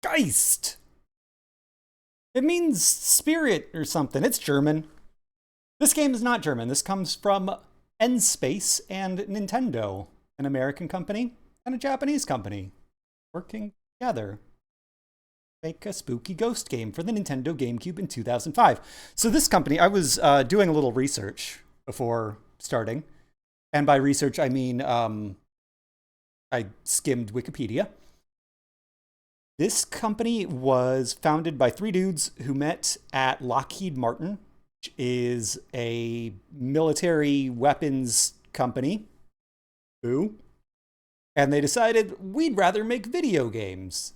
Geist. It means spirit or something. It's German. This game is not German. This comes from N-Space and Nintendo, an American company and a Japanese company working together. Make a spooky ghost game for the Nintendo GameCube in 2005. So this company, I was doing a little research before starting. And by research, I mean I skimmed Wikipedia. This company was founded by three dudes who met at Lockheed Martin, which is a military weapons company. Boo. And they decided we'd rather make video games.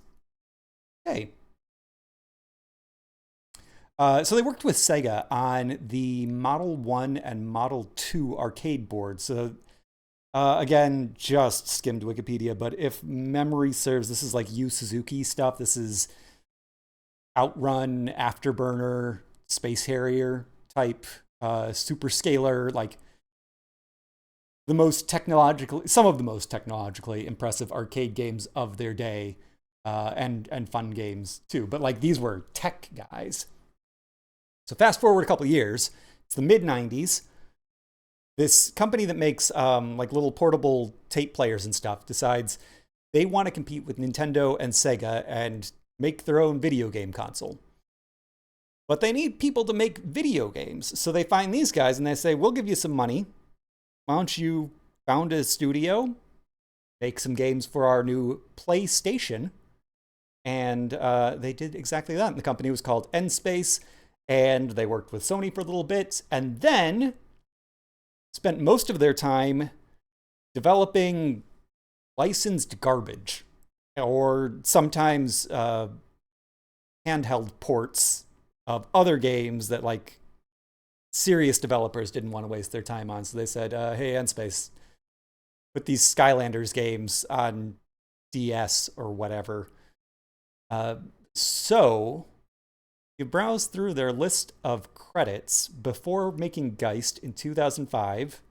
Hey. So they worked with Sega on the Model 1 and Model 2 arcade boards. So again, just skimmed Wikipedia, but if memory serves, this is like Yu Suzuki stuff. This is Outrun, Afterburner, Space Harrier type, super scalar, like some of the most technologically impressive arcade games of their day, and fun games too. But like these were tech guys. So fast forward a couple years, it's the mid 90s. This company that makes like little portable tape players and stuff decides they want to compete with Nintendo and Sega and make their own video game console. But they need people to make video games. So they find these guys and they say, we'll give you some money. Why don't you found a studio, make some games for our new PlayStation? And they did exactly that. And the company was called N-Space, and they worked with Sony for a little bit, and then spent most of their time developing licensed garbage, or sometimes handheld ports of other games that like serious developers didn't want to waste their time on. So they said, hey, N-Space, put these Skylanders games on DS or whatever. So you browse through their list of credits before making Geist in 2005.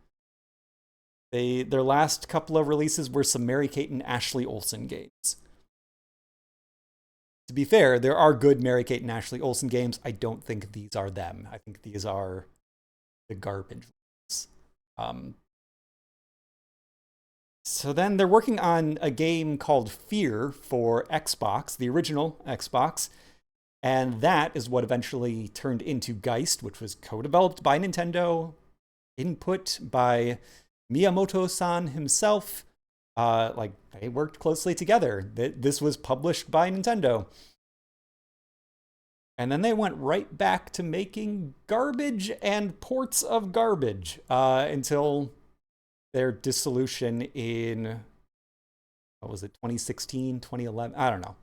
Their last couple of releases were some Mary-Kate and Ashley Olsen games. To be fair, there are good Mary-Kate and Ashley Olsen games. I don't think these are them. I think these are the garbage ones. So then they're working on a game called Fear for Xbox, the original Xbox. And that is what eventually turned into Geist, which was co-developed by Nintendo, input by Miyamoto-san himself. Like, they worked closely together. This was published by Nintendo. And then they went right back to making garbage and ports of garbage until their dissolution in, what was it, 2016, 2011? I don't know.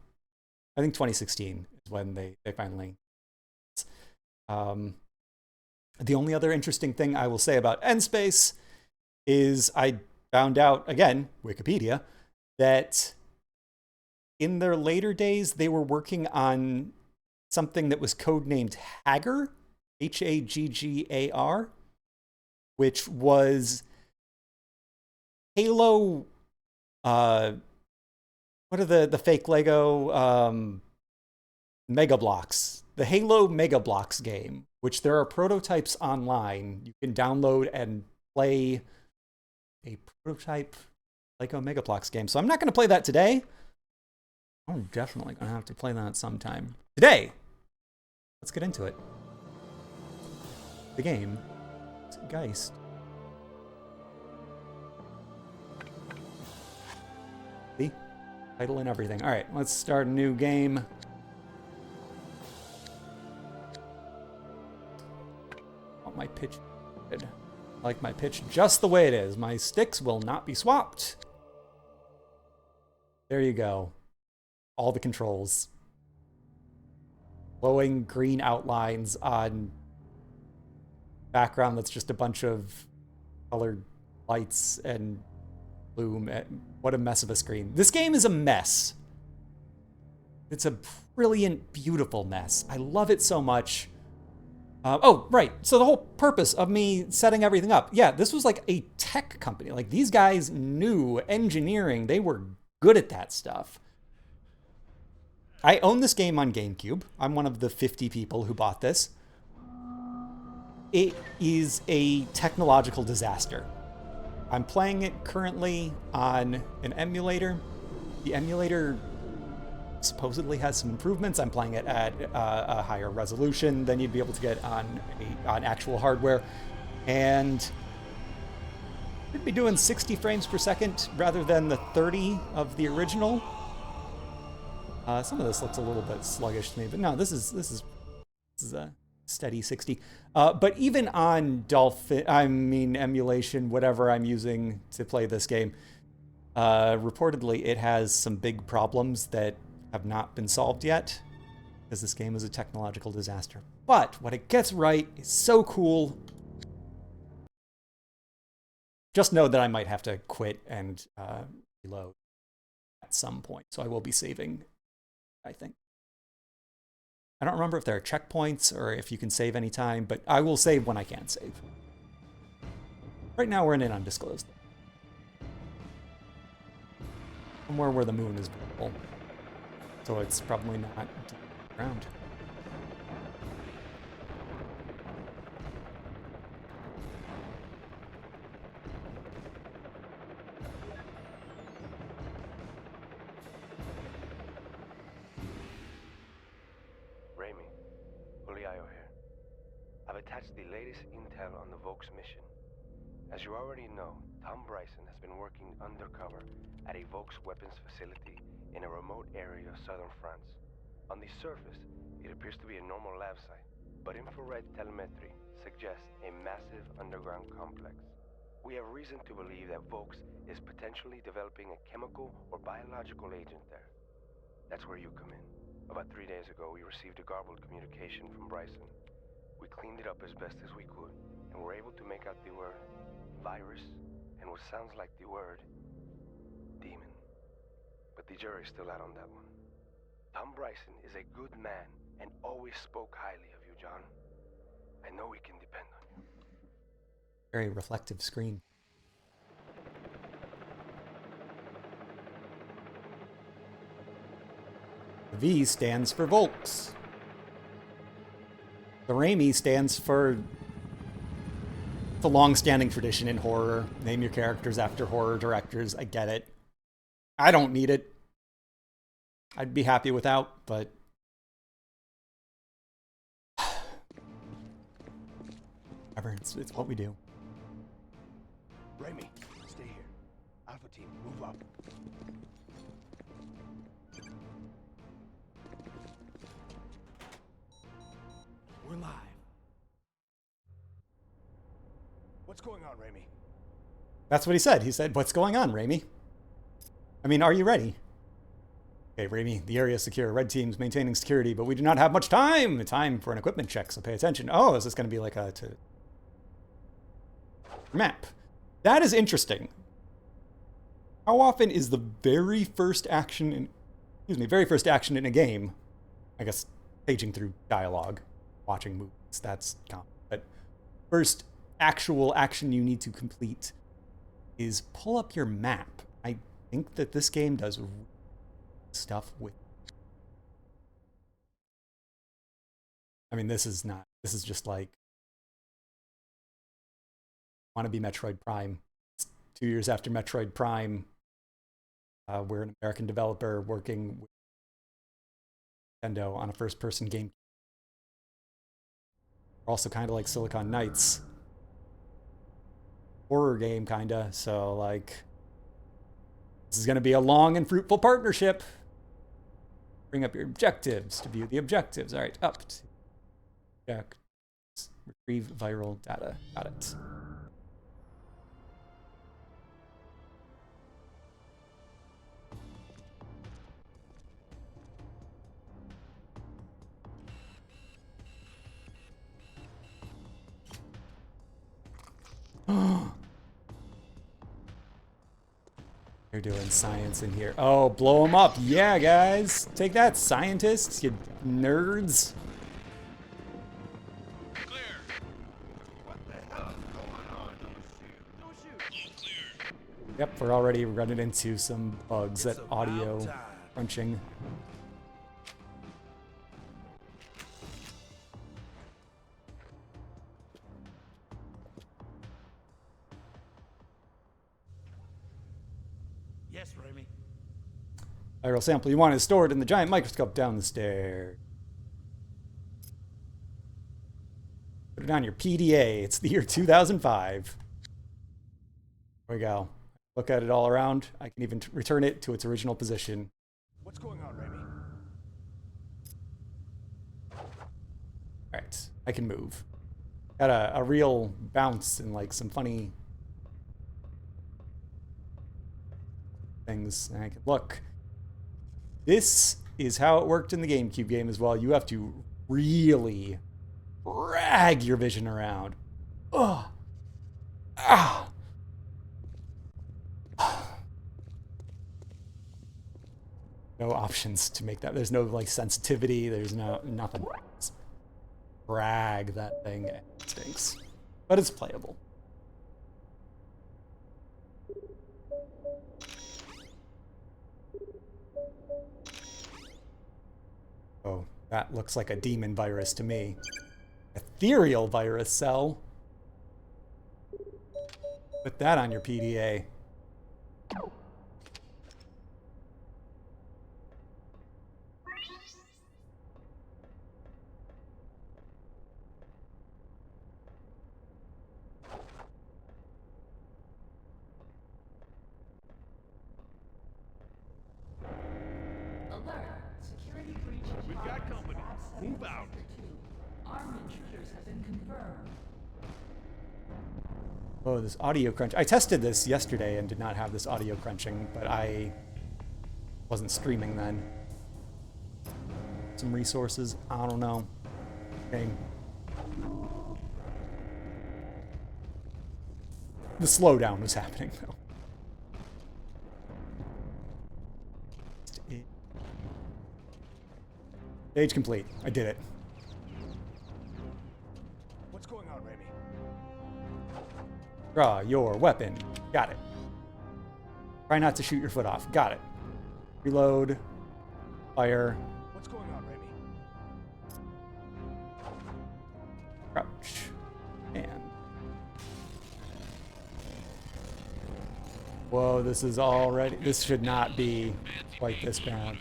I think 2016 is when they finally. The only other interesting thing I will say about N-Space is I found out, again, Wikipedia, that in their later days, they were working on something that was codenamed Haggar, Haggar, which was Halo, what are the fake Lego Mega Bloks? The Halo Mega Bloks game, which there are prototypes online. You can download and play a prototype Lego Mega Bloks game. So I'm not going to play that today. I'm definitely going to have to play that sometime. Today, let's get into it. The game, Geist. See? Title and everything. All right, let's start a new game. Oh, my pitch. Good. I like my pitch just the way it is. My sticks will not be swapped. There you go. All the controls. Glowing green outlines on background that's just a bunch of colored lights and bloom. What a mess of a screen. This game is a mess. It's a brilliant, beautiful mess. I love it so much. Oh, right. So the whole purpose of me setting everything up. Yeah, this was like a tech company. Like, these guys knew engineering. They were good at that stuff. I own this game on GameCube. I'm one of the 50 people who bought this. It is a technological disaster. I'm playing it currently on an emulator. The emulator supposedly has some improvements. I'm playing it at a higher resolution than you'd be able to get on actual hardware. And should be doing 60 frames per second rather than the 30 of the original. Some of this looks a little bit sluggish to me, but no, this is a steady 60. But even on emulation, whatever I'm using to play this game, reportedly it has some big problems that have not been solved yet, because this game is a technological disaster. But what it gets right is so cool. Just know that I might have to quit and reload at some point, so I will be saving, I think. I don't remember if there are checkpoints or if you can save anytime, but I will save when I can save. Right now we're in an undisclosed. Somewhere where the moon is visible. So it's probably not deep ground. Attached the latest intel on the Volk's mission. As you already know, Tom Bryson has been working undercover at a Volk's weapons facility in a remote area of southern France. On the surface, it appears to be a normal lab site, but infrared telemetry suggests a massive underground complex. We have reason to believe that Volk's is potentially developing a chemical or biological agent there. That's where you come in. About 3 days ago, we received a garbled communication from Bryson. We cleaned it up as best as we could, and were able to make out the word virus and what sounds like the word demon. But the jury's still out on that one. Tom Bryson is a good man and always spoke highly of you, John. I know we can depend on you. Very reflective screen. The V stands for Volks. The Raimi stands for the long-standing tradition in horror. Name your characters after horror directors. I get it. I don't need it. I'd be happy without, but whatever. It's what we do. Raimi, stay here. Alpha team, move up. We're live. What's going on, Raimi? That's what he said. He said, "What's going on, Raimi?" I mean, are you ready? Okay, Raimi, the area is secure. Red team's maintaining security, but we do not have much time. Time for an equipment check, so pay attention. Oh, is this going to be like a map? That is interesting. How often is the very first action in a game, I guess, paging through dialogue, watching movies, that's common. But first actual action you need to complete is pull up your map. I think that this game does stuff with... I mean, this is just like... Want to be Metroid Prime. It's 2 years after Metroid Prime. We're an American developer working with Nintendo on a first-person game. We're also kind of like Silicon Knights. Horror game, kinda. So, like, this is going to be a long and fruitful partnership. Bring up your objectives to view the objectives. All right, up to check. Retrieve viral data. Got it. They're doing science in here. Oh, blow them up. Yeah, guys. Take that, scientists, you nerds. Clear. What the hell is going on? Don't shoot. All clear. Yep, we're already running into some bugs at audio crunching. Viral sample you want is stored in the giant microscope down the stairs. Put it on your PDA. It's the year 2005. There we go. Look at it all around. I can even return it to its original position. What's going on, Remy? Alright, I can move. Got a real bounce and like some funny things. And I can look. This is how it worked in the GameCube game as well. You have to really drag your vision around. Ugh. Ah. No options to make that. There's no like sensitivity. There's nothing. Just drag that thing. It stinks, but it's playable. Oh, that looks like a demon virus to me. Ethereal virus cell. Put that on your PDA. We've got company. Move out. Armed intruders have been confirmed. Oh, this audio crunch. I tested this yesterday and did not have this audio crunching, but I wasn't streaming then. Some resources. I don't know. Dang. The slowdown was happening, though. Stage complete. I did it. What's going on, Remy? Draw your weapon. Got it. Try not to shoot your foot off. Got it. Reload. Fire. What's going on, Remy? Crouch. And. Whoa, this is already. This should not be quite this bad.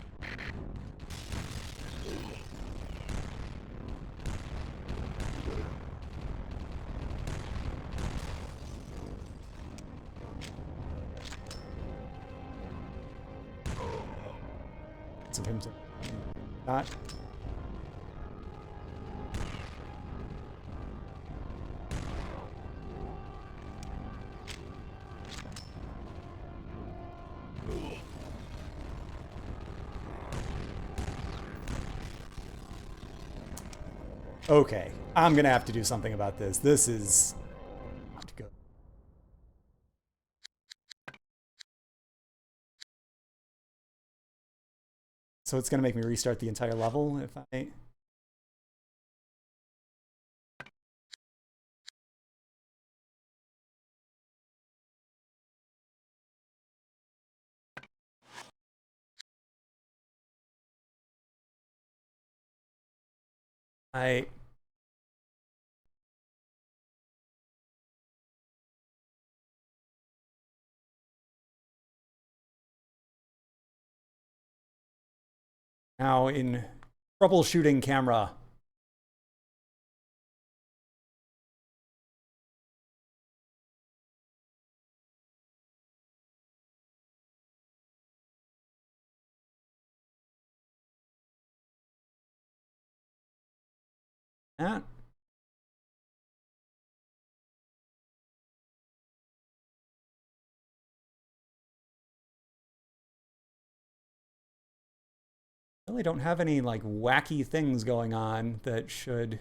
Of him to not. Okay, I'm gonna have to do something about this. This is not good. So it's gonna make me restart the entire level if I. Now in troubleshooting camera. That. Really don't have any like wacky things going on that should.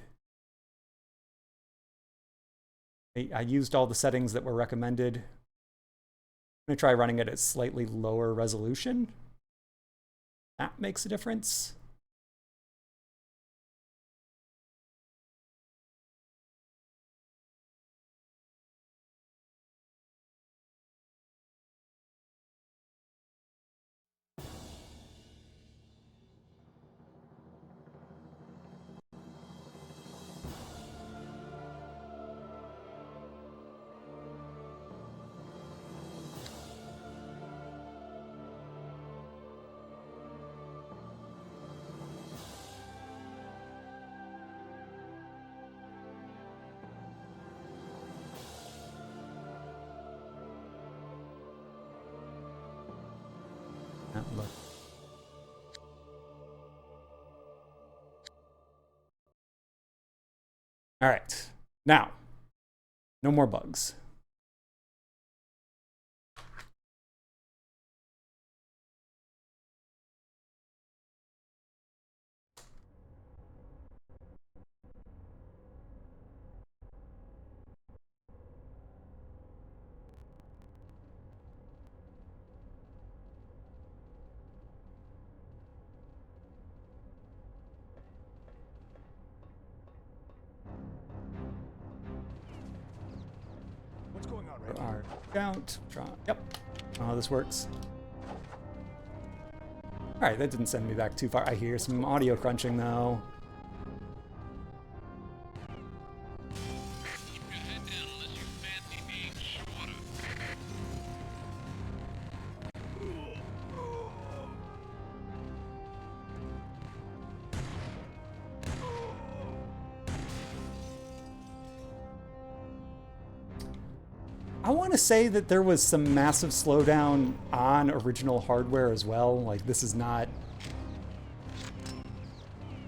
I used all the settings that were recommended. I'm gonna try running it at slightly lower resolution. That makes a difference. Look. All right. Now, no more bugs. What's going on, Reggie? Our count. Yep. Oh, this works. All right, that didn't send me back too far. I hear some audio crunching though. Keep your head down unless you fancy being shorter. I want to say that there was some massive slowdown on original hardware as well. Like, this is not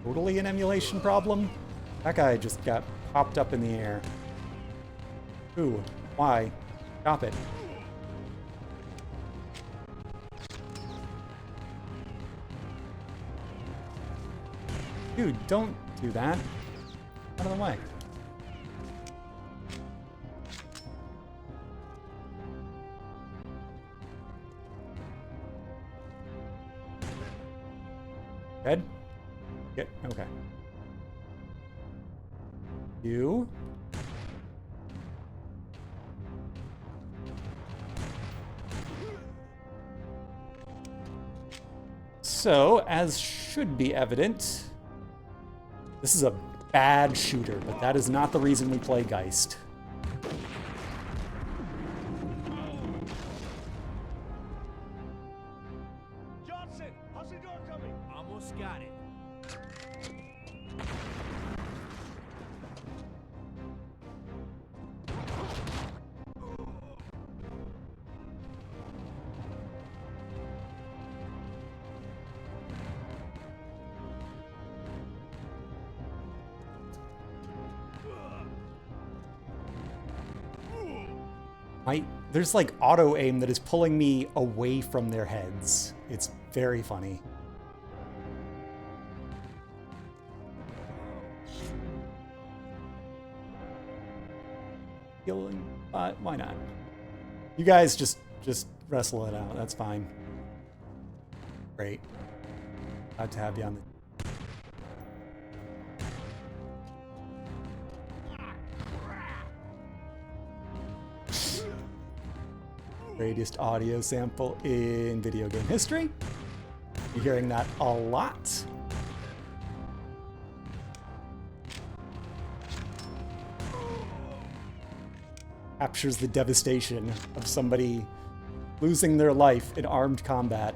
totally an emulation problem. That guy just got popped up in the air. Ooh, why? Stop it. Dude, don't do that. Out of the way. Red? Get okay. You. So, as should be evident, this is a bad shooter, but that is not the reason we play Geist. Johnson, how's the door coming? Almost got it. There's like auto aim that is pulling me away from their heads. It's very funny. Healing, why not? You guys just wrestle it out. That's fine. Great. Glad to have you on the. Greatest audio sample in video game history. You're hearing that a lot. Captures the devastation of somebody losing their life in armed combat.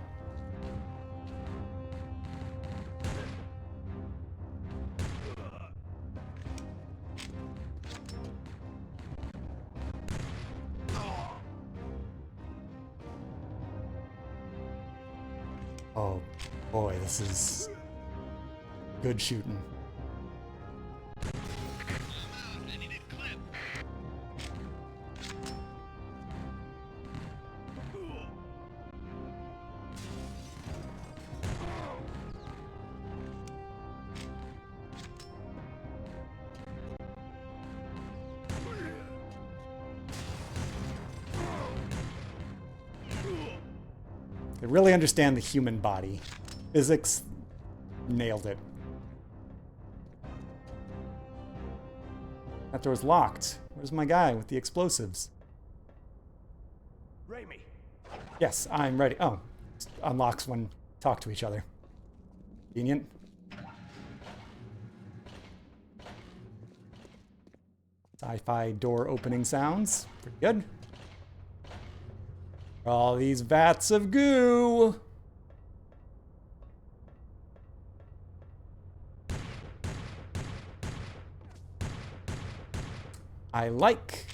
Oh boy, this is good shooting. I need a clip. They really understand the human body. Physics nailed it. That door's locked. Where's my guy with the explosives? Raimi. Yes, I'm ready. Oh, unlocks when talk to each other. Convenient. Sci-fi door opening sounds. Pretty good. All these vats of goo. I like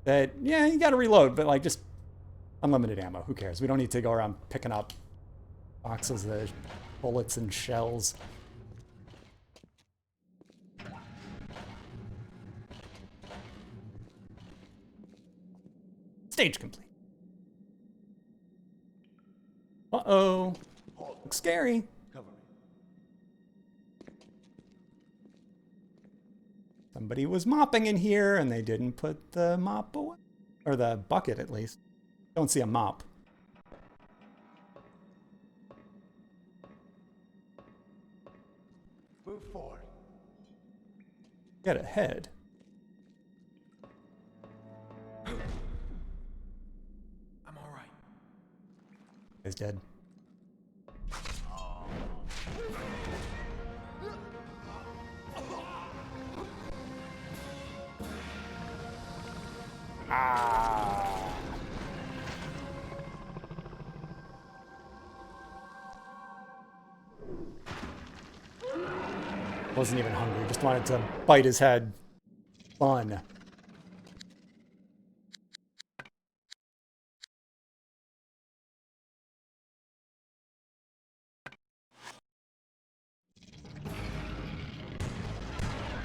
that. Yeah, you gotta reload, but like just unlimited ammo. Who cares? We don't need to go around picking up boxes of bullets and shells. Stage complete. Uh-oh. Looks scary. Cover me. Somebody was mopping in here and they didn't put the mop away. Or the bucket, at least. Don't see a mop. Move forward. Get ahead. I'm all right. He's dead. Ah. Wasn't even hungry, just wanted to bite his head. Fun.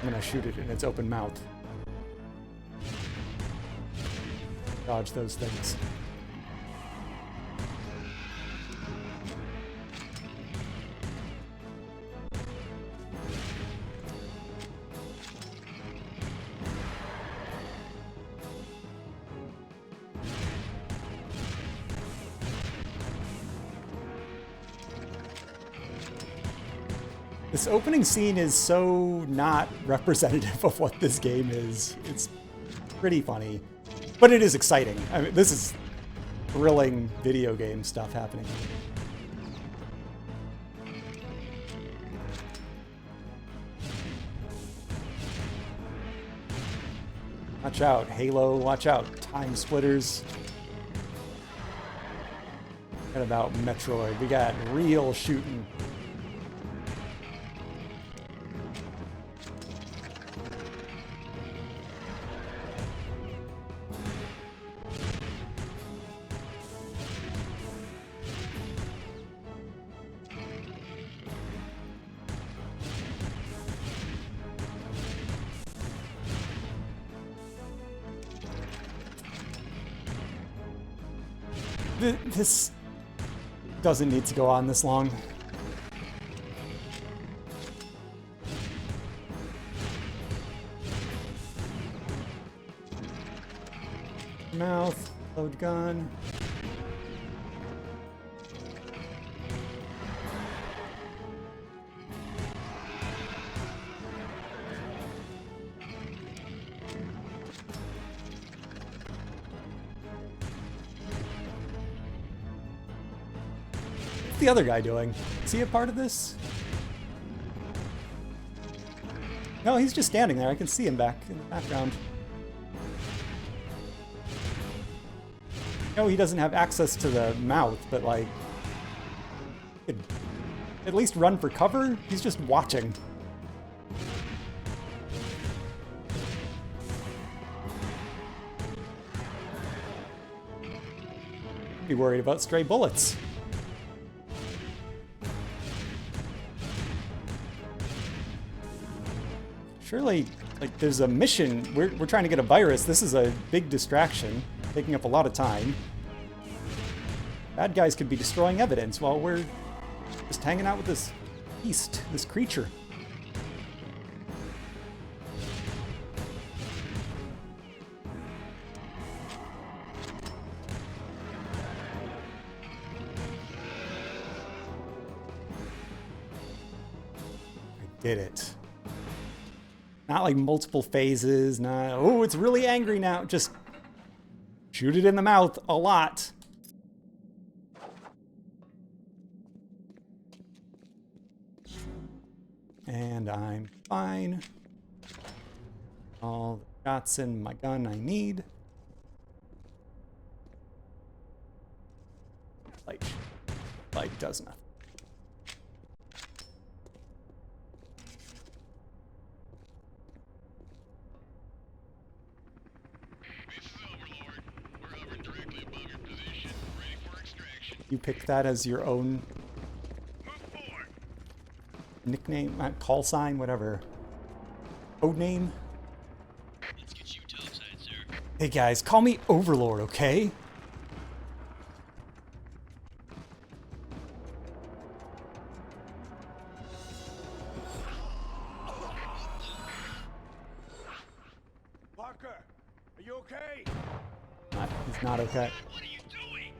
I'm gonna shoot it in its open mouth. Dodge those things. This opening scene is so not representative of what this game is. It's pretty funny, but it is exciting. I mean, this is thrilling video game stuff happening. Watch out, Halo, watch out, Time Splitters. What about Metroid? We got real shooting. This doesn't need to go on this long. Mouth, load gun. What's the other guy doing? Is he a part of this? No, he's just standing there. I can see him back in the background. No, he doesn't have access to the mouth, but like, he could at least run for cover. He's just watching. Be worried about stray bullets. Surely, like, there's a mission. We're trying to get a virus. This is a big distraction, taking up a lot of time. Bad guys could be destroying evidence while we're just hanging out with this beast, this creature. I did it. Not like multiple phases, not, oh, it's really angry now. Just shoot it in the mouth a lot. And I'm fine. All the shots in my gun I need. Light does nothing. This is Overlord. We're hovering directly above your position. pick that as your own nickname, call sign, whatever. Code name? Let's get you topside, sir. Hey guys, call me Overlord, okay? Parker, are you okay? He's not okay. What are you doing?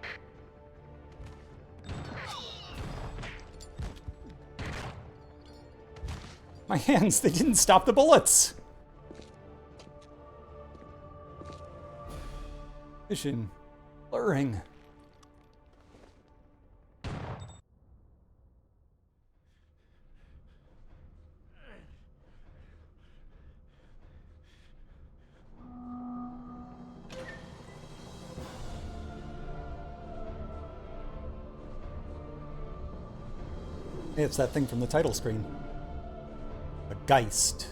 My hands, they didn't stop the bullets! Vision. Blurring. Hey, it's that thing from the title screen. A Geist.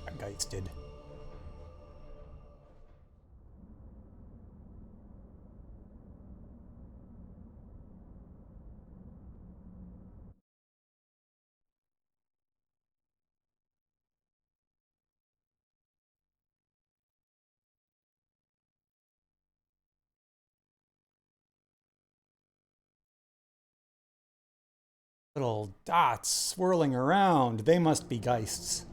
A Geisted. Little dots swirling around. They must be Geists.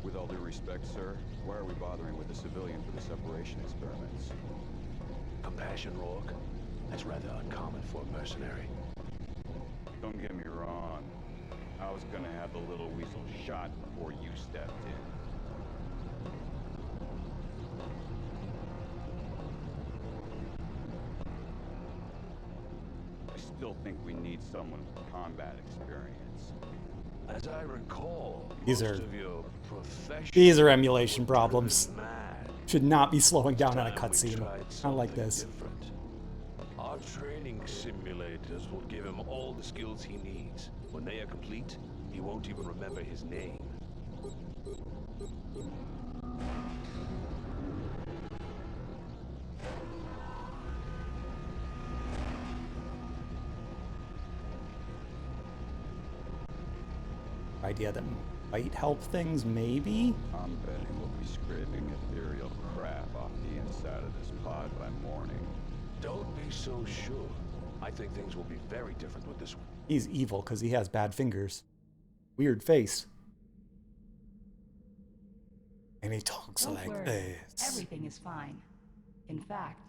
With all due respect, sir, why are we bothering with a civilian for the separation experiments? Compassion, Rourke. That's rather uncommon for a mercenary. Don't get me wrong. I was gonna have the little weasel shot before you stepped in. I still think we need someone with combat experience. As I recall, These most are- of your professional These are emulation problems. mad. Should not be slowing down on a Time we cutscene. tried Not like something this. different. Our training simulators will give him all the skills he needs. When they are complete, he won't even remember his name. Idea that might help things, maybe? I'm betting we'll be scraping ethereal crap off the inside of this pod by morning. Don't be so sure. I think things will be very different with this one. He's evil because he has bad fingers. Weird face. And he talks Don't like worry. this. Everything is fine. In fact,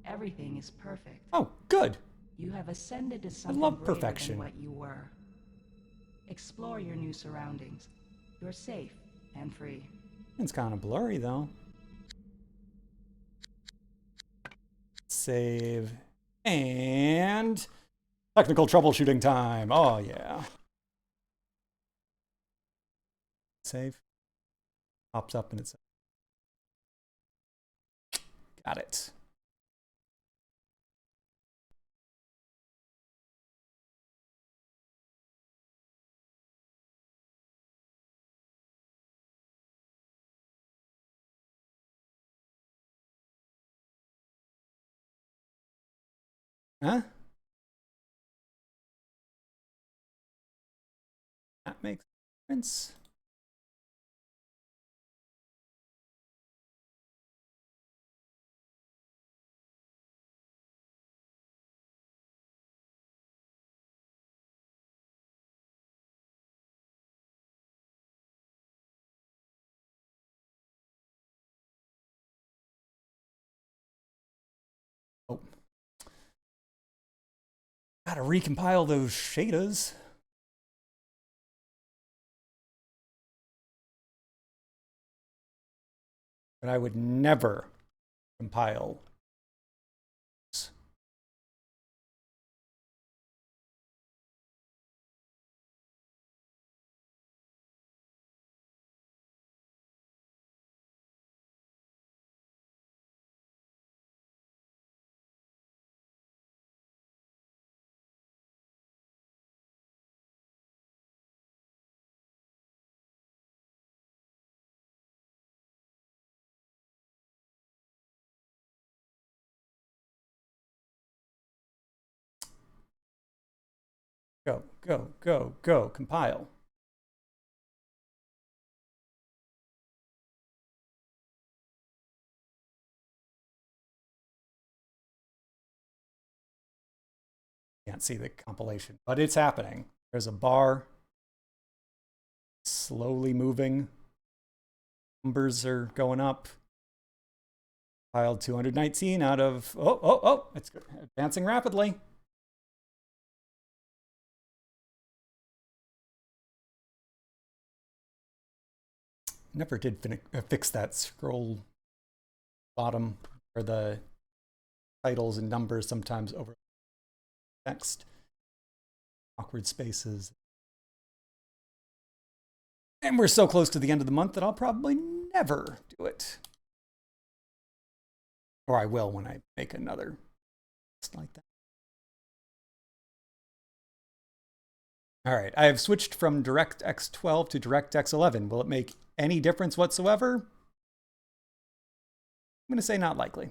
everything is perfect. Oh, good. You have ascended to something love greater perfection. than what you were. Explore your new surroundings. You're safe and free. It's kind of blurry though. Save. And technical troubleshooting time. Oh yeah. Save. Pops up and it's got it. Huh? That makes sense. Oh. Gotta recompile those shaders. But I would never compile Go, go, go, go. Compile. Can't see the compilation, but it's happening. There's a bar slowly moving. Numbers are going up. Piled 219 out of, oh, it's advancing rapidly. Never did fix that scroll bottom where the titles and numbers sometimes over text. Awkward spaces. And we're so close to the end of the month that I'll probably never do it. Or I will when I make another just like that. All right, I have switched from DirectX 12 to DirectX 11. Will it make any difference whatsoever? I'm going to say not likely.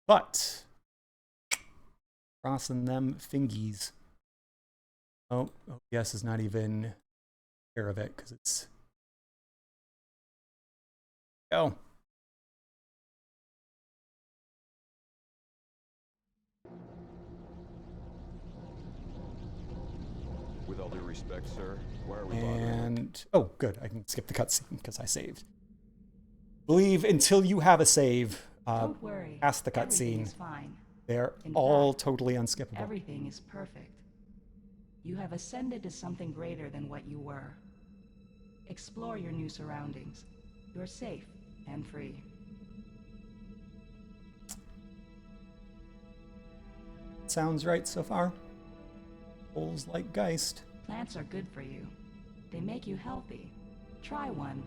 But crossing them fingies. Oh, OBS is not even aware of it because it's... Go. With all due respect, sir, why are we bothering? And, oh, good. I can skip the cutscene because I saved. Believe until you have a save, Don't worry. past the Everything cutscene, is fine. they're In all fact, totally unskippable. Everything is perfect. You have ascended to something greater than what you were. Explore your new surroundings. You're safe and free. Sounds right so far. Holes like Geist. Plants are good for you. They make you healthy. Try one.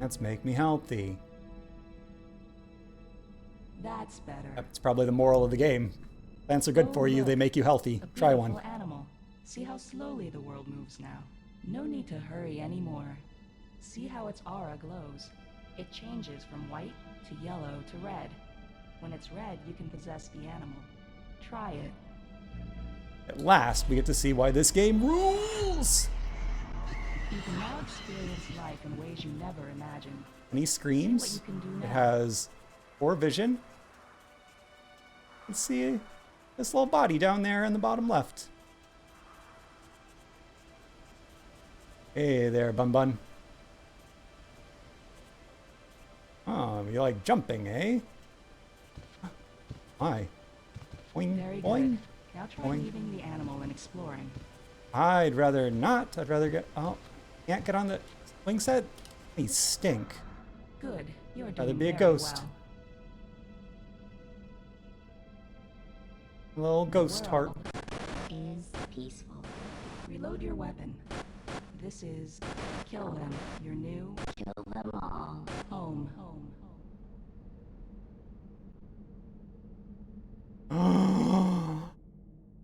Let's make me healthy. That's better. That's probably the moral of the game. Plants are good Oh, for you. look. They make you healthy. A Try beautiful one. animal. See how slowly the world moves now. No need to hurry anymore. See how its aura glows. It changes from white to yellow to red. When it's red, you can possess the animal. Try it. At last, we get to see why this game rules. You can now experience life in ways you never imagined. And he screams. you can do It now. has 4 vision. Let's see this little body down there in the bottom left. Hey there, Bun Bun. Oh, you like jumping, eh? Hi. Boing, Very boing. good. Now try Boing. leaving the animal and exploring. I'd rather not. I'd rather get... Oh, can't get on the swing set? These stink. Good. You're Rather doing be a very ghost. well. Little ghost heart. World is peaceful. Reload your weapon. This is Kill Them, your new Kill Them All home.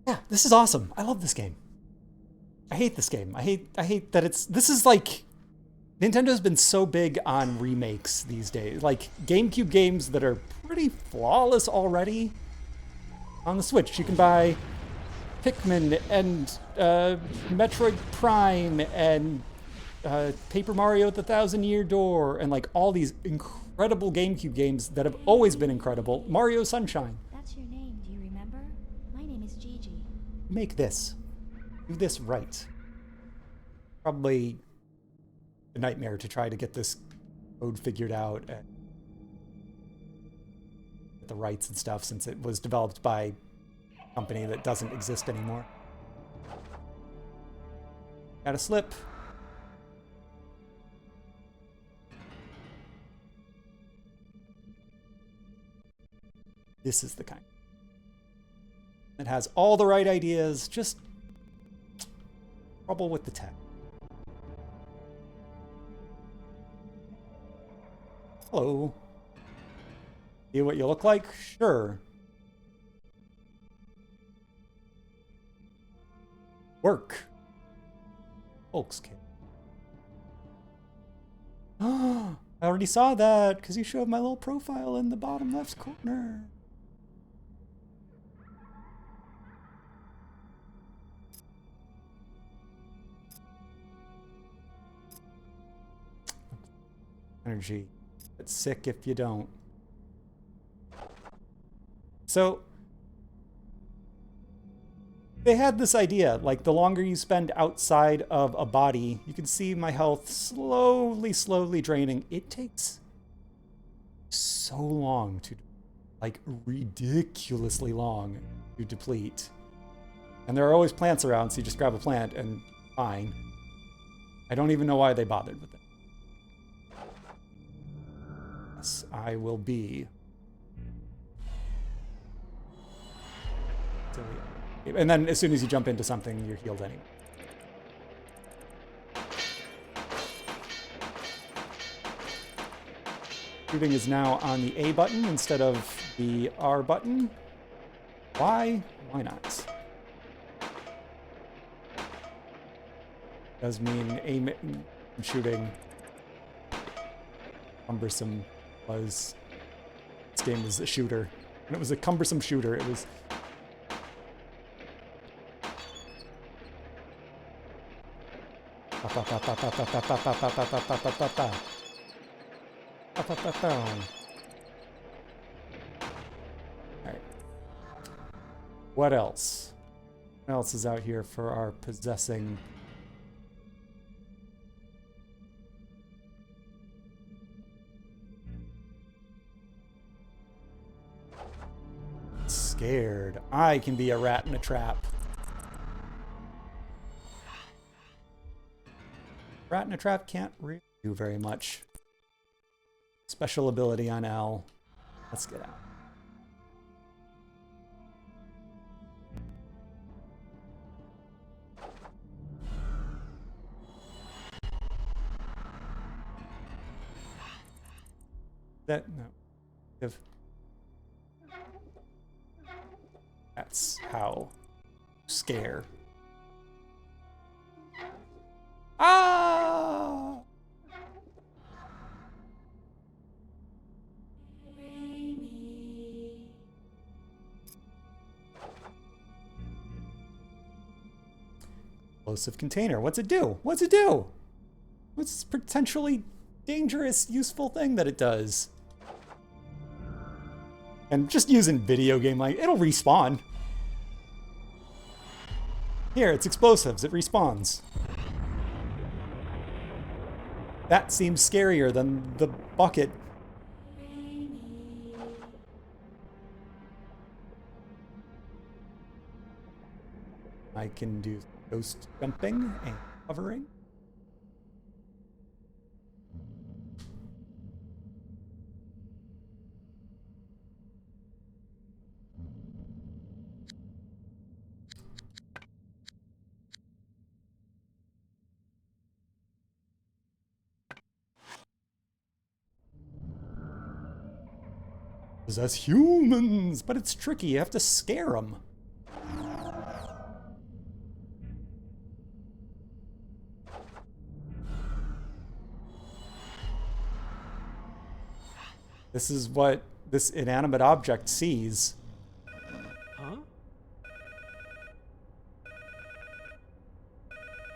Yeah, this is awesome. I love this game. I hate this game. I hate that it's... This is like... Nintendo's been so big on remakes these days. Like, GameCube games that are pretty flawless already. On the Switch, you can buy Pikmin and Metroid Prime and Paper Mario at the Thousand Year Door and like all these incredible GameCube games that have always been incredible. Mario Sunshine. That's your name, do you remember? My name is Gigi. Make this. Do this right. Probably a nightmare to try to get this code figured out and get the rights and stuff since it was developed by a company that doesn't exist anymore. Got a slip. This is the kind. It has all the right ideas, just trouble with the tech. Hello. See what you look like? Sure. Work. Folks kid. I already saw that because you showed my little profile in the bottom left corner. energy. It's sick if you don't. So they had this idea, like the longer you spend outside of a body, you can see my health slowly draining. It takes so long to, like ridiculously long to deplete. And there are always plants around, so you just grab a plant and fine. I don't even know why they bothered with it. Yes, I will be. And then as soon as you jump into something, you're healed anyway. Shooting is now on the A button instead of the R button. Why? Why not? Does mean aim and shooting. Cumbersome was. This game was a shooter. And it was a cumbersome shooter. It was. Alright. What else? What else is out here for our possessing? Scared. I can be a rat in a trap. Rat in a trap can't really do very much. Special ability on L. Let's get out. That no. If that's how scare. Ah! Explosive container. What's it do? What's it do? What's this potentially dangerous, useful thing that it does? And just using video game like it'll respawn. Here, it's explosives. It respawns. That seems scarier than the bucket. I can do ghost jumping and hovering. Possess humans, but it's tricky. You have to scare them. This is what this inanimate object sees. Huh?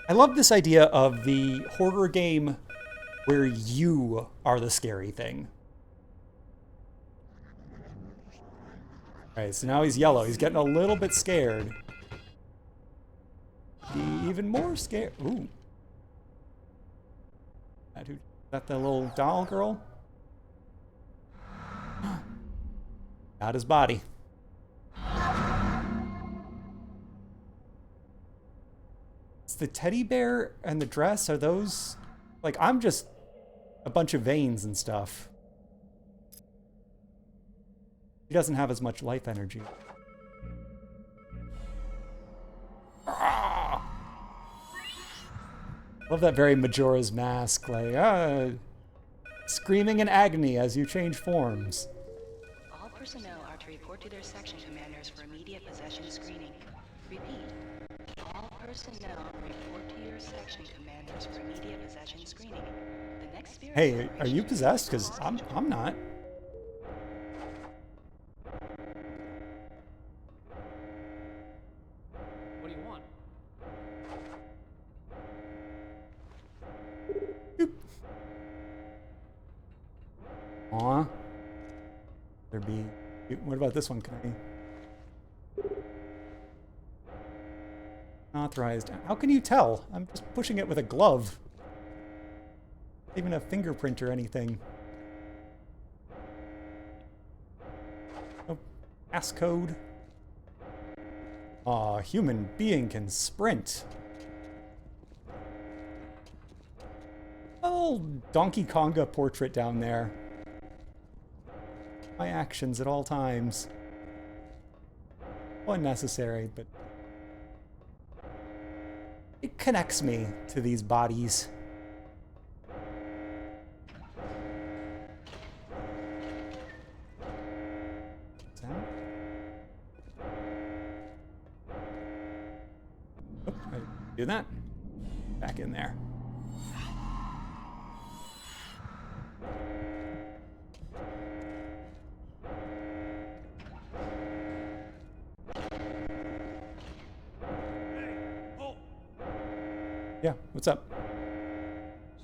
I love this idea of the horror game where you are the scary thing. Alright, so now he's yellow. He's getting a little bit scared. Be even more scared. Ooh. That the little doll girl? Got his body. It's the teddy bear and the dress. Are those... Like, I'm just a bunch of veins and stuff. He doesn't have as much life energy. Ah! Love that very Majora's Mask, like, screaming in agony as you change forms. All personnel are to report to their section commanders for immediate possession screening. Repeat. All personnel report to your section commanders for immediate possession screening. The next spirit. Hey, are you possessed? Because I'm not. What do you want? There be. What about this one? Can I? Authorized. How can you tell? I'm just pushing it with a glove. Not even a fingerprint or anything. Oh, passcode. Aw, human being can sprint. Oh, Donkey Konga portrait down there. My actions at all times. Unnecessary, but it connects me to these bodies. Sound? Oh, I didn't do that. Back in there. Yeah, what's up?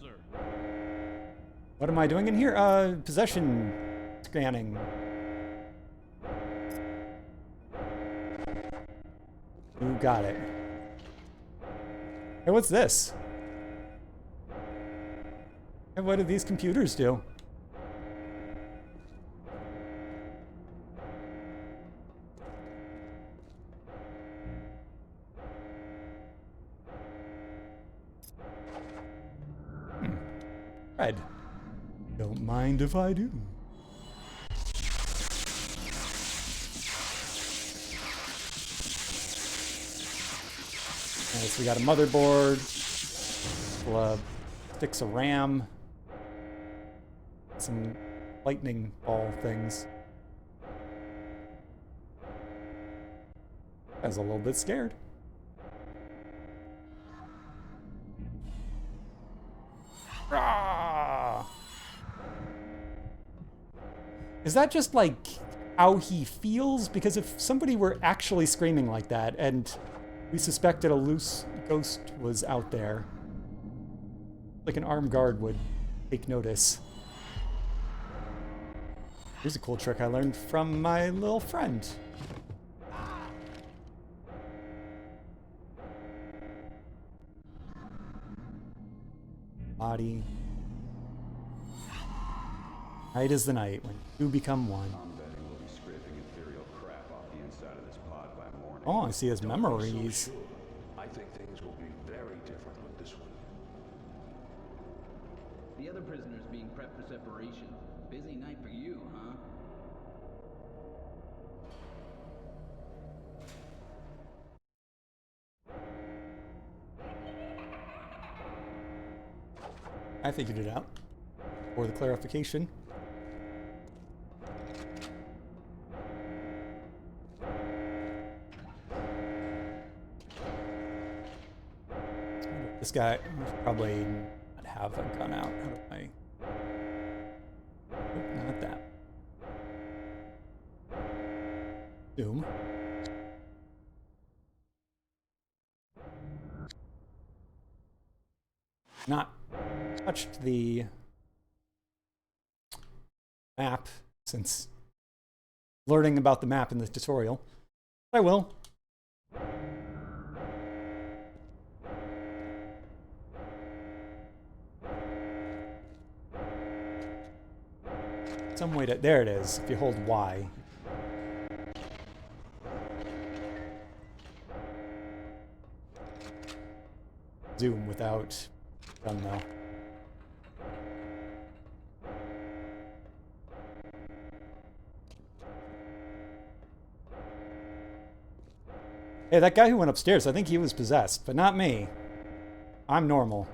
Sir. What am I doing in here? Possession scanning. You got it. Hey, what's this? Hey, what do these computers do? Red. Don't mind if I do. Alright, so we got a motherboard, sticks of RAM, some lightning ball things. I was a little bit scared. Is that just like how he feels? Because if somebody were actually screaming like that and we suspected a loose ghost was out there, like an armed guard would take notice. Here's a cool trick I learned from my little friend. Body. Night is the night when two become one. I'm betting we'll be scraping ethereal crap off the inside of this pod by morning. Oh, I see his memories. So sure. I think things will be very different with this one. The other prisoners being prepped for separation. Busy night for you, huh? I figured it out. For the clarification. This guy should probably not have a gun out. How do I? Nope, not that. Zoom. Not touched the map since learning about the map in this tutorial. I will. Some way to, there it is, if you hold Y. Zoom without gun though. Hey, that guy who went upstairs, I think he was possessed, but not me. I'm normal.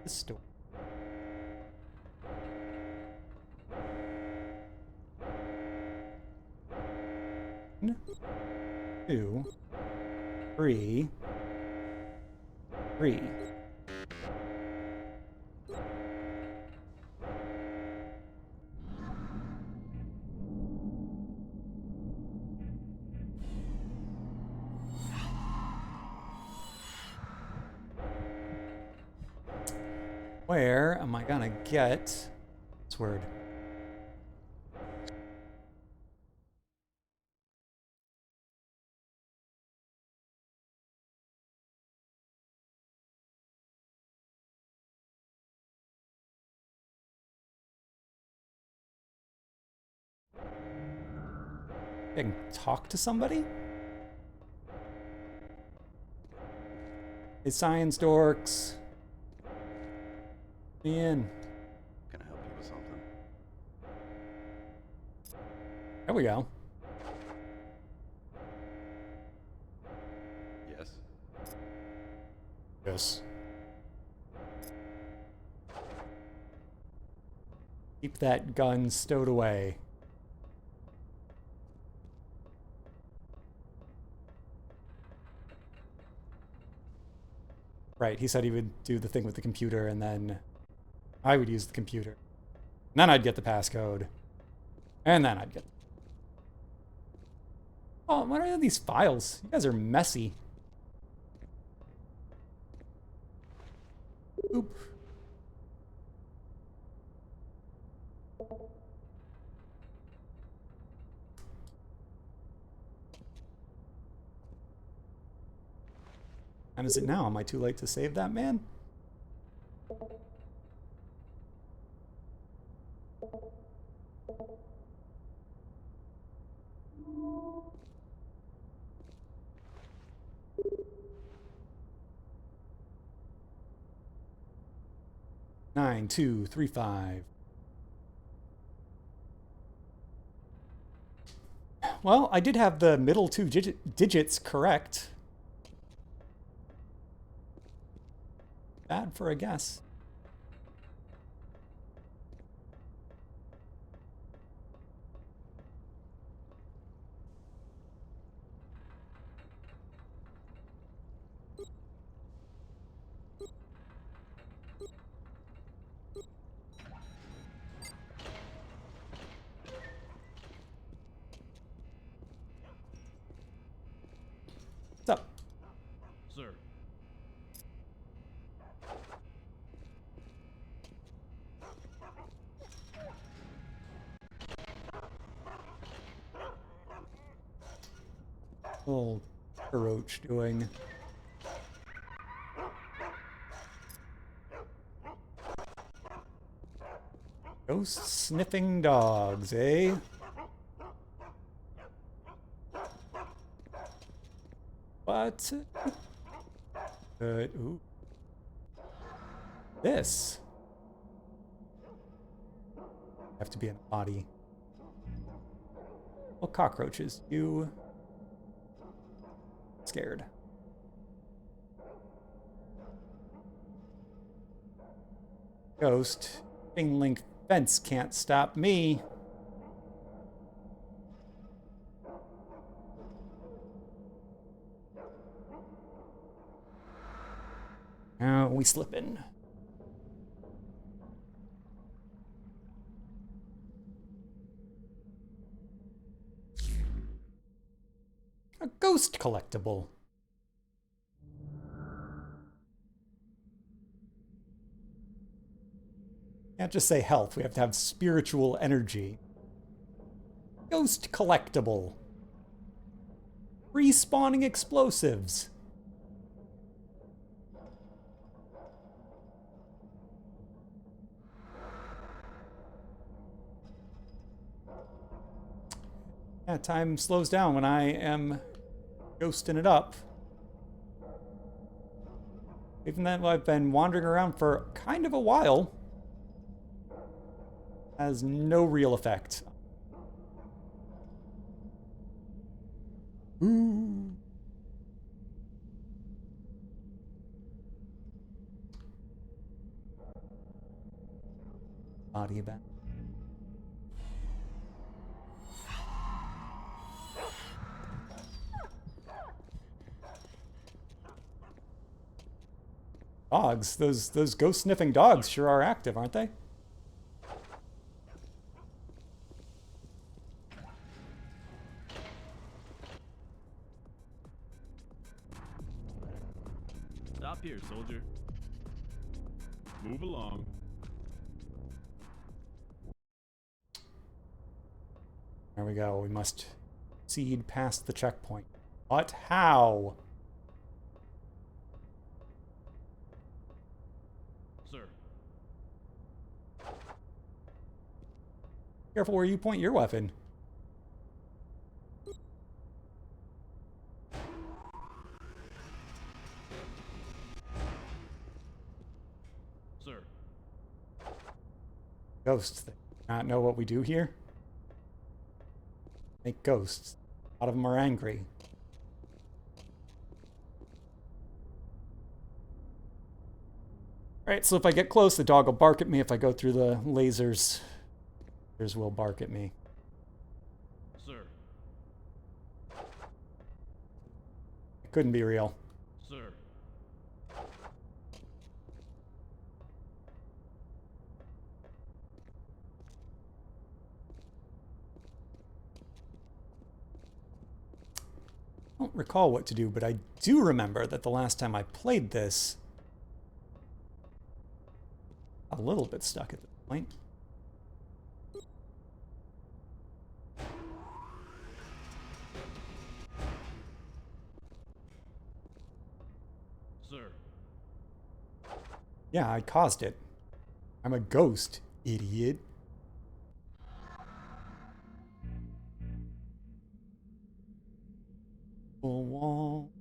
This door. One, 2, 3, 3. Where am I gonna get this word? I can talk to somebody? Hey, science dorks. Me in. Can I help you with something? There we go. Yes? Yes. Keep that gun stowed away. Right, he said he would do the thing with the computer and then I would use the computer. And then I'd get the passcode. And then I'd get... Oh, what are these files? You guys are messy. Oop. And is it now? Am I too late to save that man? Nine, 2, 3, 5. Well, I did have the middle two digits correct. Bad for a guess. What's up? Sir. Little roach doing. Ghost sniffing dogs, eh? What? Ooh. This. Have to be in a body. Well, cockroaches, you scared. Ghost. Chain link fence can't stop me. Now we slipping. A ghost collectible. Can't just say health, we have to have spiritual energy. Ghost collectible. Respawning explosives. Yeah, time slows down when I am ghosting it up. Even though I've been wandering around for kind of a while, has no real effect. Ooh. Body event. Dogs. Those ghost sniffing dogs sure are active, aren't they? Stop here, soldier. Move along. There we go. We must proceed past the checkpoint. But how? Sir. Careful where you point your weapon. Sir. Ghosts. They not know what we do here? Make ghosts. A lot of them are angry. Alright, so if I get close, the dog will bark at me. If I go through the lasers, lasers will bark at me. Sir. It couldn't be real. Sir. I don't recall what to do, but I do remember that the last time I played this, a little bit stuck at this point. Sir. Yeah, I caused it. I'm a ghost, idiot. Full wall.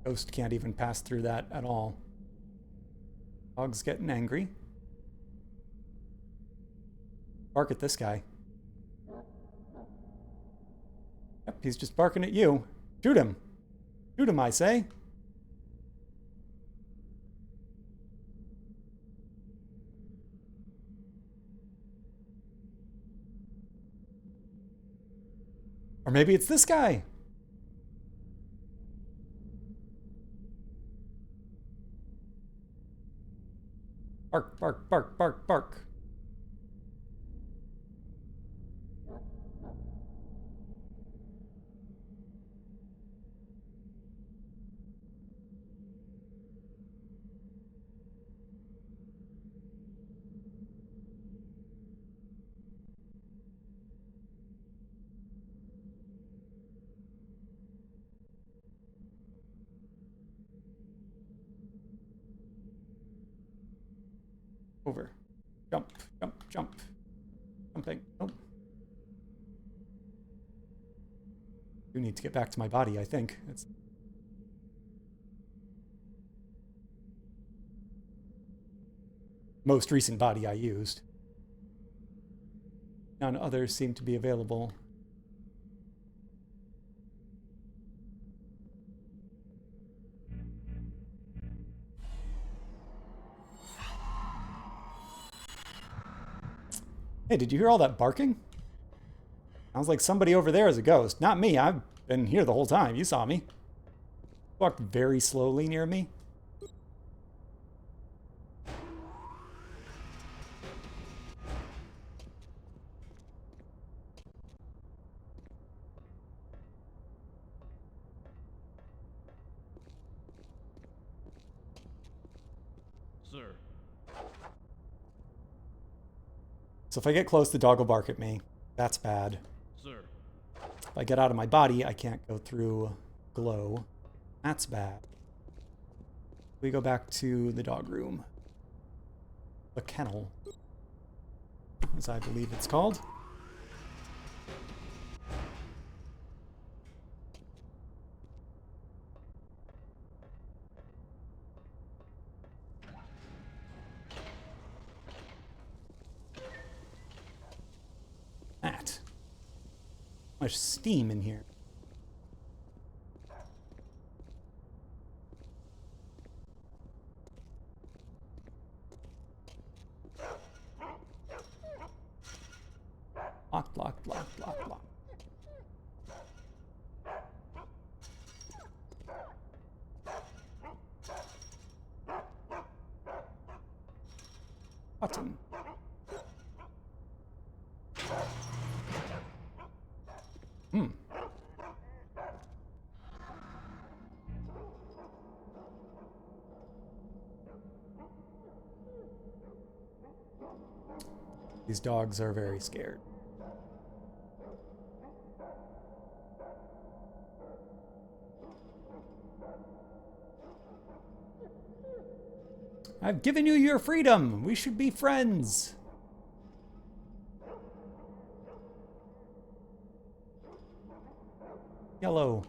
Ghost can't even pass through that at all. Dog's getting angry. Bark at this guy. Yep, he's just barking at you. Shoot him. Shoot him, I say. Or maybe it's this guy. Bark, bark, bark, bark, bark. Over. Jump, jump, jump. Jumping. Nope. Do need to get back to my body, I think. It's most recent body I used. None others seem to be available. Hey, did you hear all that barking? Sounds like somebody over there is a ghost. Not me. I've been here the whole time. You saw me. Walked very slowly near me. Sir. So if I get close, the dog will bark at me. That's bad. Sir. If I get out of my body, I can't go through glow. That's bad. We go back to the dog room. The kennel, as I believe it's called. That. Much steam in here. button. Hmm. These dogs are very scared. I've given you your freedom. We should be friends. Yellow.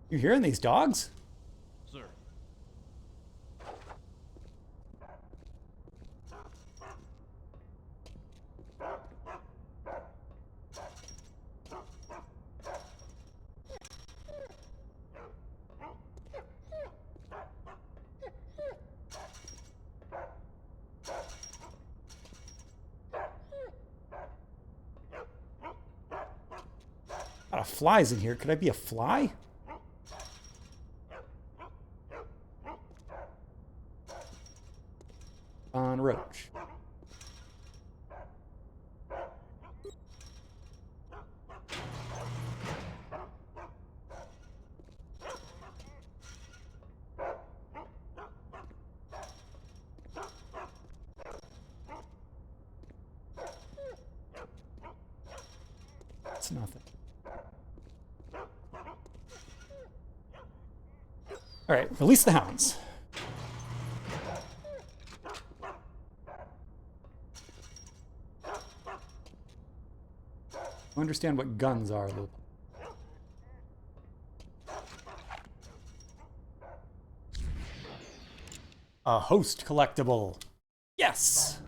You hearing these dogs? Sir. A lot of flies in here. Could I be a fly? On roach. That's nothing. All right, release the hounds. I understand what guns are a little. A host collectible. Yes!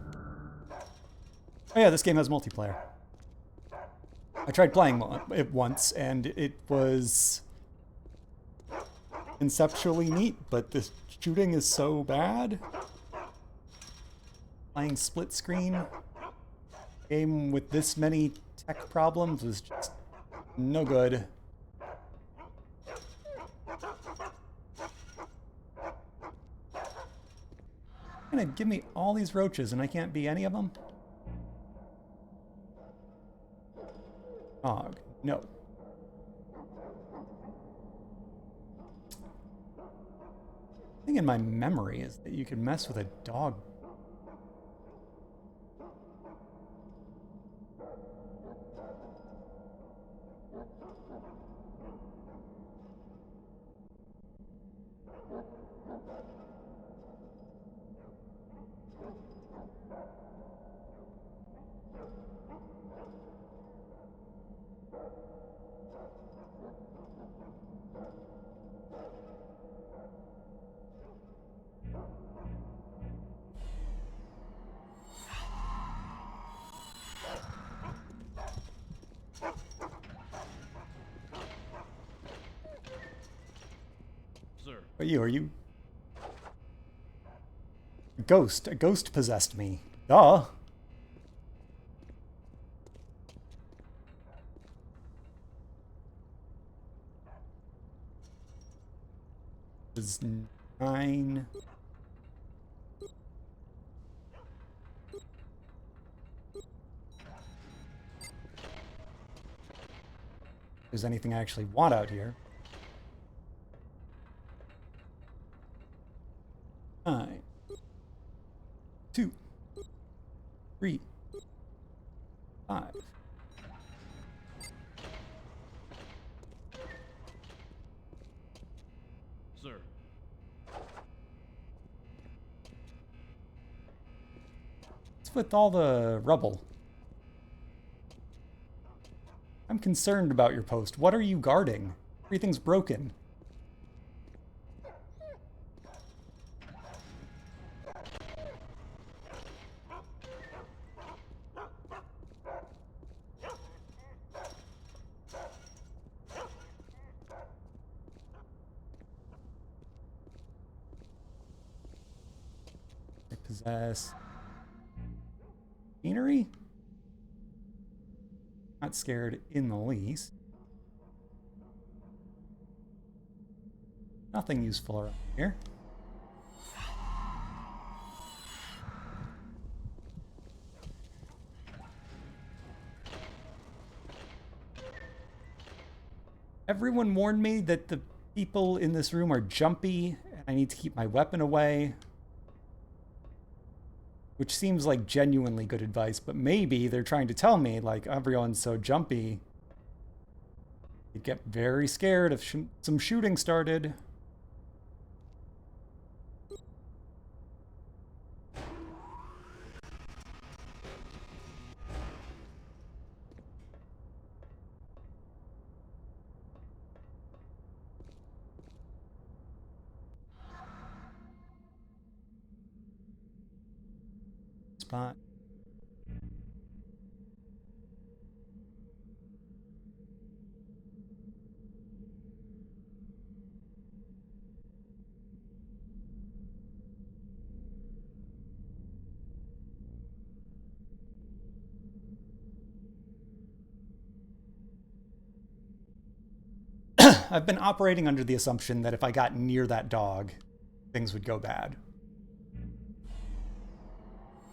Oh yeah, this game has multiplayer. I tried playing it once, and it was conceptually neat, but the shooting is so bad. Playing split screen game with this many tech problems was just no good. You're gonna give me all these roaches and I can't be any of them? Dog, no. The thing in my memory is that you can mess with a dog. Are you? A ghost possessed me. Duh. It was 9. If there's anything I actually want out here. 9, 2, 3, 5. Sir. What's with all the rubble? I'm concerned about your post. What are you guarding? Everything's broken. possess machinery? Not scared in the least. Nothing useful around here. Everyone warned me that the people in this room are jumpy and I need to keep my weapon away. Which seems like genuinely good advice, but maybe they're trying to tell me, like, everyone's so jumpy. You get very scared if some shooting started. Spot. I've been operating under the assumption that if I got near that dog, things would go bad.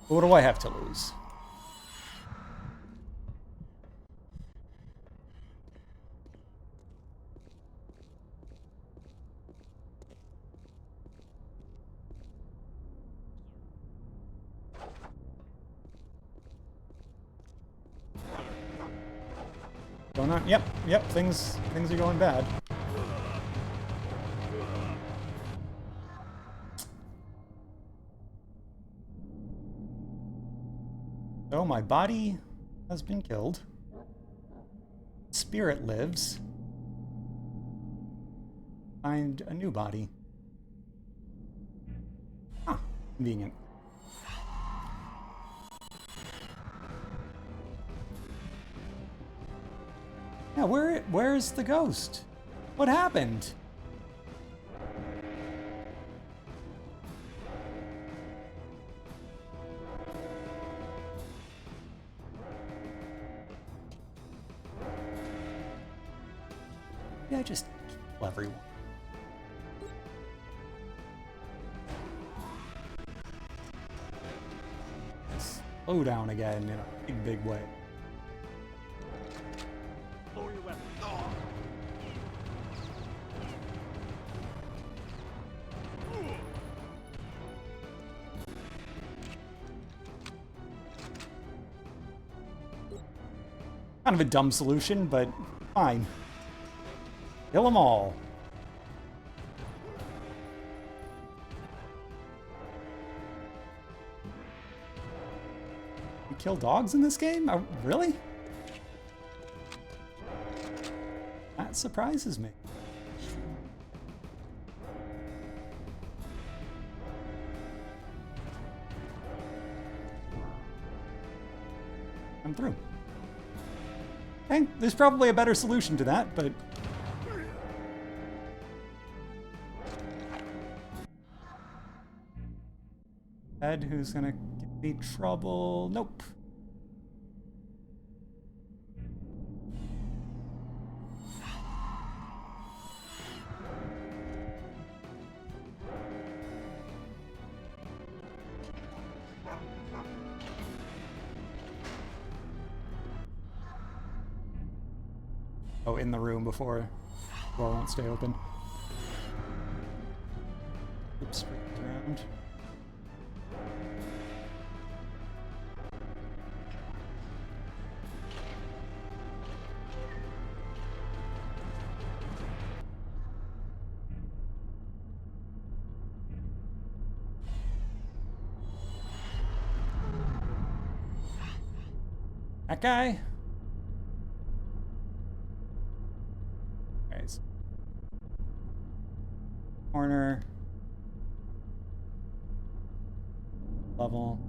But what do I have to lose? Going on? Yep, things are going bad. So my body has been killed. Spirit lives. Find a new body. Huh, convenient. Yeah, where's the ghost? What happened? Yeah, just kill everyone. Slow down again in a big way. Lower your weapon. Kind of a dumb solution, but fine. Kill them all. You kill dogs in this game? Oh, really? That surprises me. I'm through. Okay, there's probably a better solution to that, but... Ed, who's gonna give me trouble? Nope. Oh, in the room before the door won't stay open. Oops, around. That guy? Guys. Corner. Level.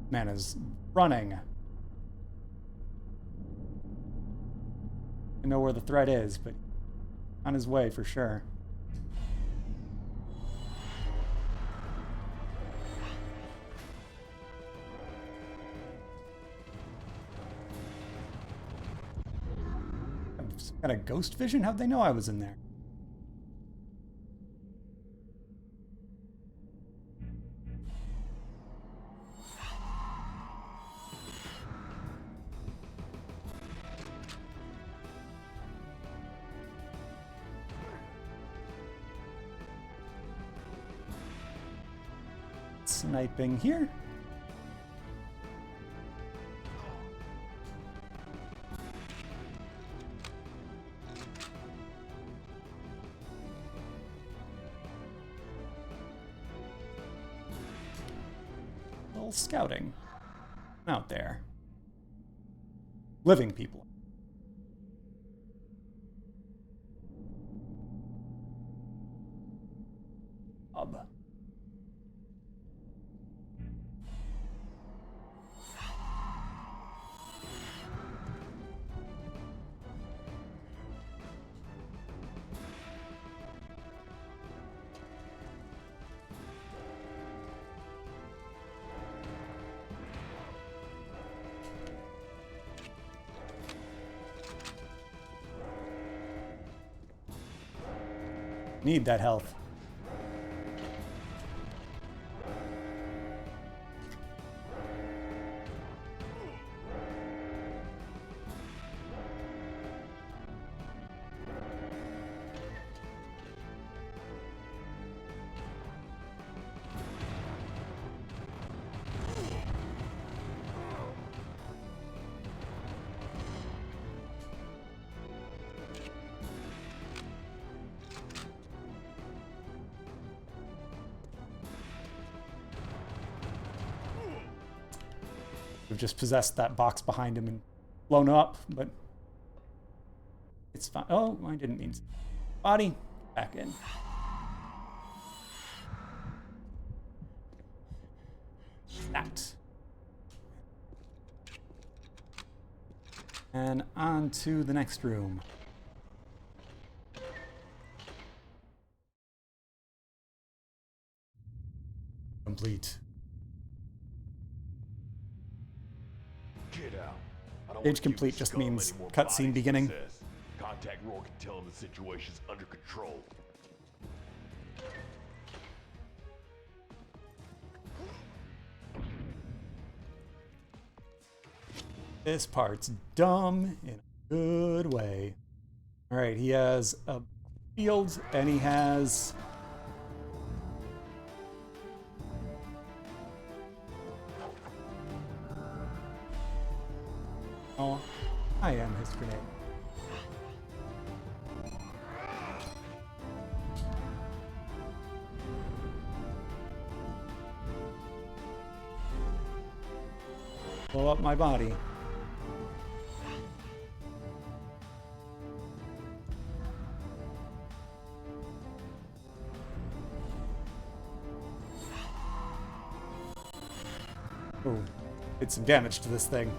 Man is running. I know where the threat is, but on his way for sure. Got a ghost vision? How'd they know I was in there? Sniping here. Little scouting out there. Living people. Need that health. We've just possessed that box behind him and blown up, but it's fine. Oh, I didn't mean to. Body, back in. That. And on to the next room. Complete. Get out. I don't Stage want to complete give just Scum means any more cutscene bodies beginning. possessed. Contact Rourke and tell him the situation's under control. This part's dumb in a good way. All right, he has a field and he has oh, I am his grenade. Blow up my body. Oh, did some damage to this thing.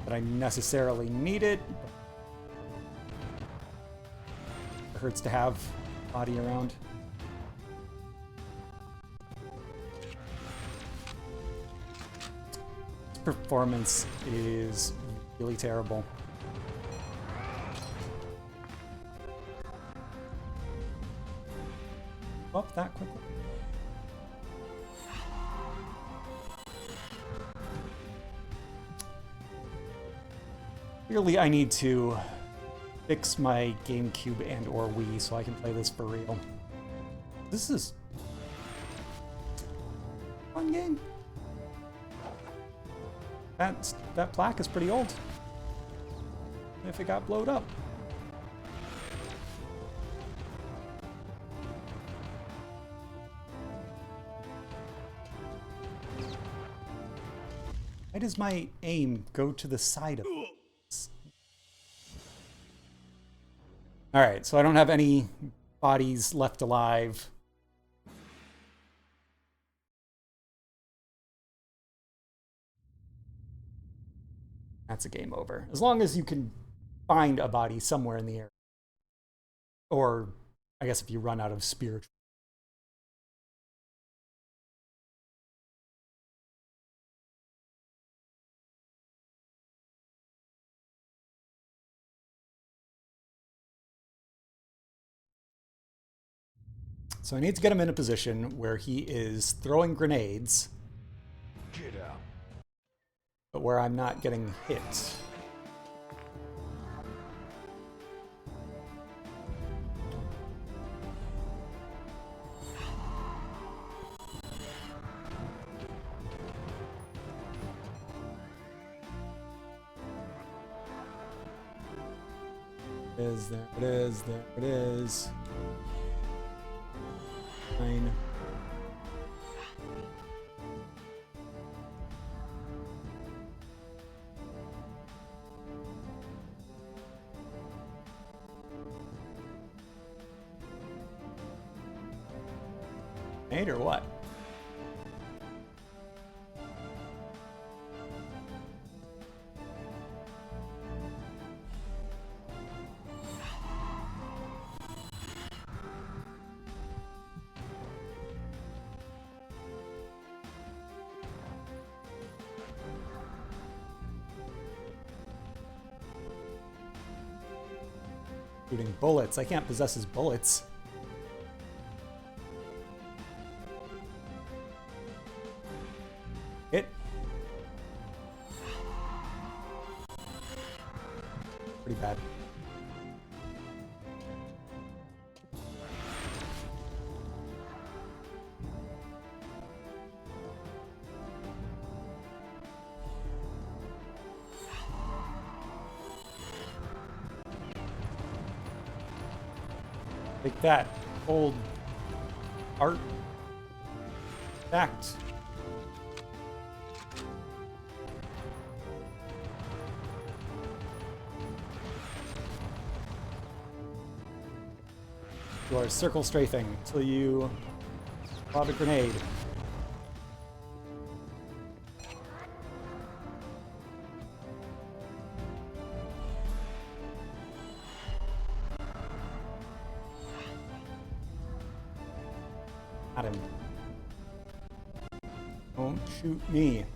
That I necessarily needed. It hurts to have body around. Performance is really terrible. Up that quickly. Clearly, I need to fix my GameCube and or Wii so I can play this for real. This is a fun game. That plaque is pretty old. If it got blowed up. Why does my aim go to the side of this? Alright, so I don't have any bodies left alive. That's a game over. As long as you can find a body somewhere in the air. Or, I guess if you run out of spiritual. So I need to get him in a position where he is throwing grenades, Get out. but where I'm not getting hit. There it is, there it is. 9. Eight or what? Shooting bullets. I can't possess his bullets. Hit. Pretty bad. Take that, old art fact. You are circle strafing until you lob a grenade. At him. Don't shoot me.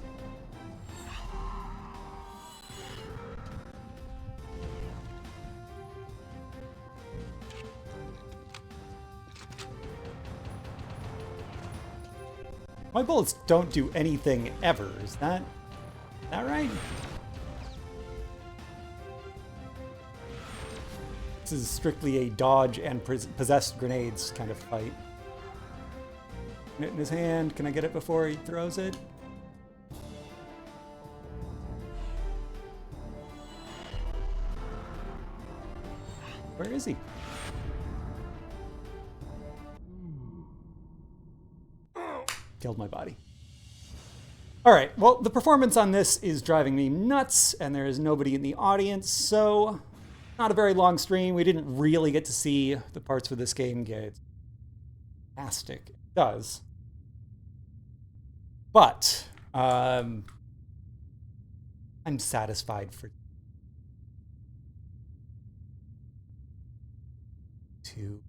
My bullets don't do anything ever. Is that right? This is strictly a dodge and possessed grenades kind of fight. It in his hand. Can I get it before he throws it? Where is he? Killed my body. All right, well, the performance on this is driving me nuts, and there is nobody in the audience, so not a very long stream. We didn't really get to see the parts where this game gets fantastic. It does. But I'm satisfied for 2.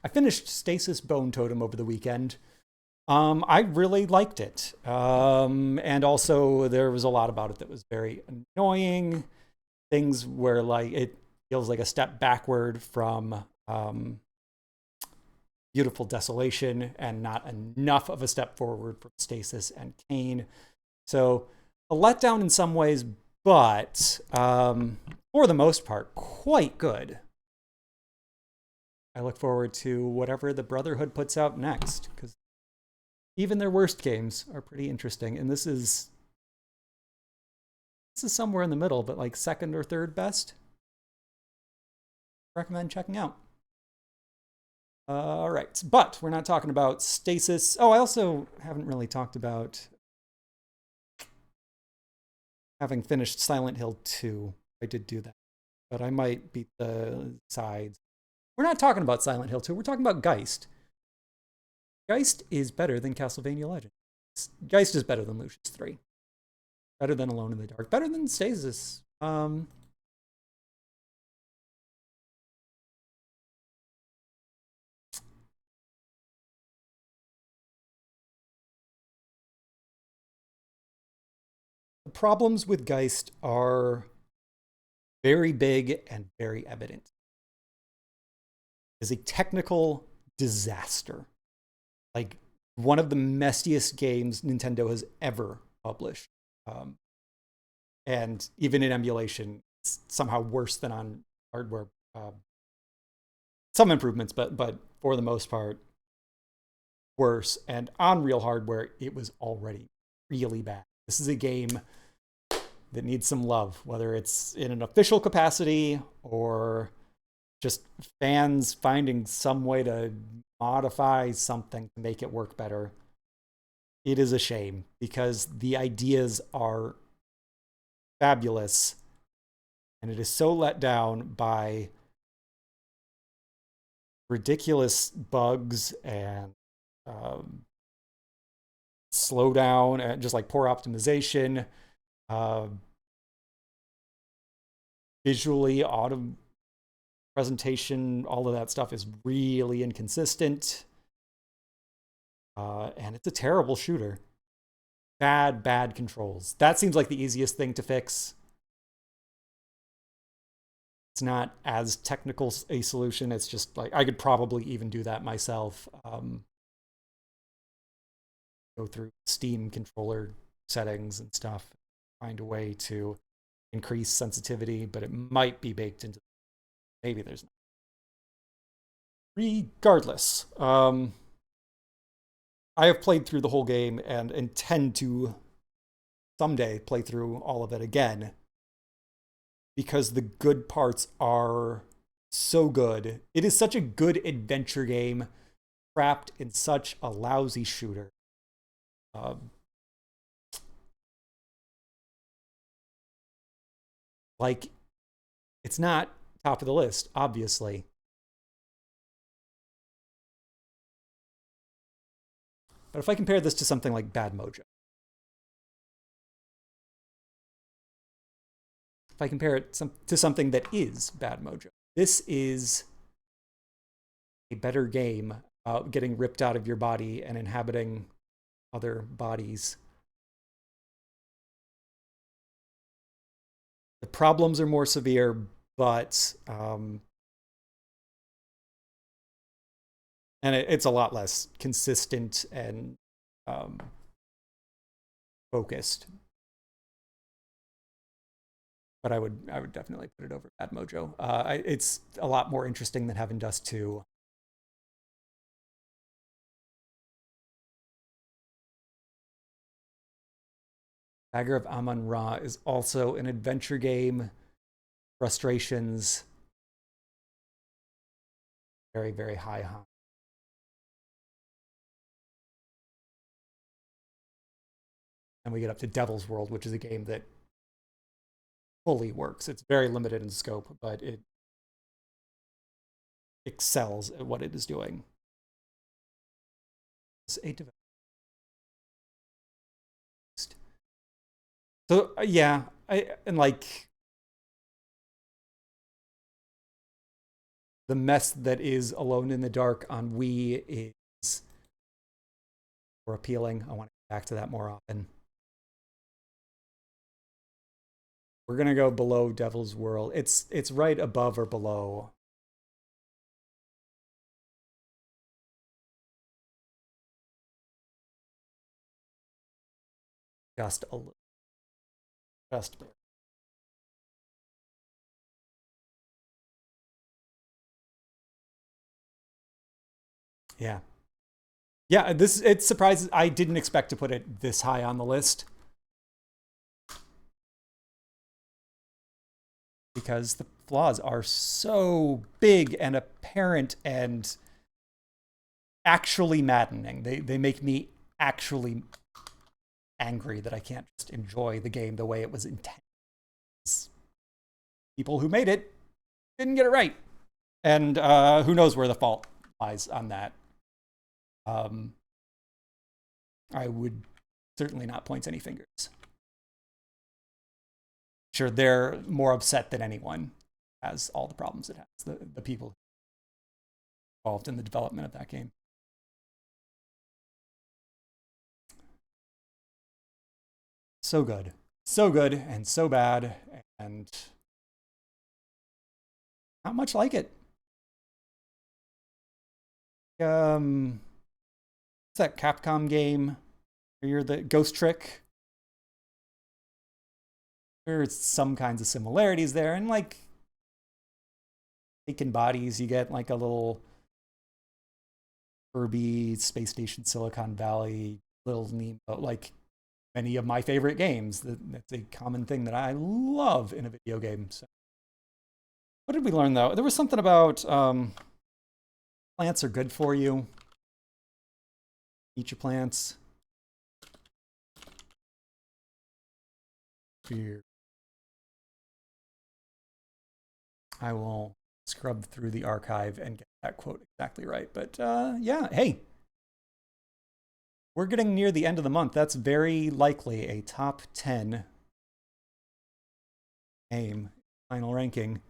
I finished Stasis Bone Totem over the weekend. I really liked it. And also there was a lot about it that was very annoying. Things where like it feels like a step backward from Beautiful Desolation and not enough of a step forward from Stasis and Kane. So a letdown in some ways, but for the most part, quite good. I look forward to whatever the Brotherhood puts out next, because even their worst games are pretty interesting. And this is somewhere in the middle, but like second or third best. Recommend checking out. All right, but we're not talking about Stasis. Oh, I also haven't really talked about having finished Silent Hill 2. I did do that, but I might beat the sides. We're not talking about Silent Hill 2. We're talking about Geist. Geist is better than Castlevania Legends. Geist is better than Lucius 3. Better than Alone in the Dark. Better than Stasis. problems with Geist are very big and very evident. It's a technical disaster. Like, one of the messiest games Nintendo has ever published. And even in emulation, it's somehow worse than on hardware. Some improvements, but for the most part, worse. And on real hardware, it was already really bad. This is a game that needs some love, whether it's in an official capacity or just fans finding some way to modify something to make it work better. It is a shame because the ideas are fabulous, and it is so let down by ridiculous bugs and slowdown and just like poor optimization. Visually, autumn presentation, all of that stuff is really inconsistent. And it's a terrible shooter. Bad controls. That seems like the easiest thing to fix. It's not as technical a solution. It's just like, I could probably even do that myself. Go through Steam controller settings and stuff, find a way to increase sensitivity, but it might be baked into, maybe there's not. Regardless, I have played through the whole game and intend to someday play through all of it again, because the good parts are so good. It is such a good adventure game trapped in such a lousy shooter. Like, it's not top of the list, obviously. But if I compare this to something like Bad Mojo, if I compare it to something that is Bad Mojo, this is a better game about getting ripped out of your body and inhabiting other bodies. The problems are more severe, but and it's a lot less consistent and focused. But I would definitely put it over Bad Mojo. It's a lot more interesting than Heaven Dust 2. Dagger of Amun-Ra is also an adventure game. Frustrations, very, very high. And we get up to Devil's World, which is a game that fully works. It's very limited in scope, but it excels at what it is doing. It's a development. So yeah, and like the mess that is Alone in the Dark on Wii is more appealing. I want to get back to that more often. We're gonna go below Devil's World. It's right above or below. Just a little. Just barely. Yeah. Yeah, it surprises. I didn't expect to put it this high on the list, because the flaws are so big and apparent and actually maddening. They make me actually angry that I can't just enjoy the game the way it was intended. People who made it didn't get it right. And who knows where the fault lies on that. I would certainly not point any fingers. Sure, they're more upset than anyone has all the problems it has, the people involved in the development of that game. So good. so good and so bad, and not much like it. What's that Capcom game where you're the Ghost Trick? There's some kinds of similarities there, and like taken bodies, you get like a little Kirby, Space Station, Silicon Valley, Little Nemo, like many of my favorite games. That's a common thing that I love in a video game. So, what did we learn though? There was something about plants are good for you. Eat your plants. Fear. I will scrub through the archive and get that quote exactly right. But yeah, hey, we're getting near the end of the month. That's very likely a top 10 game final ranking.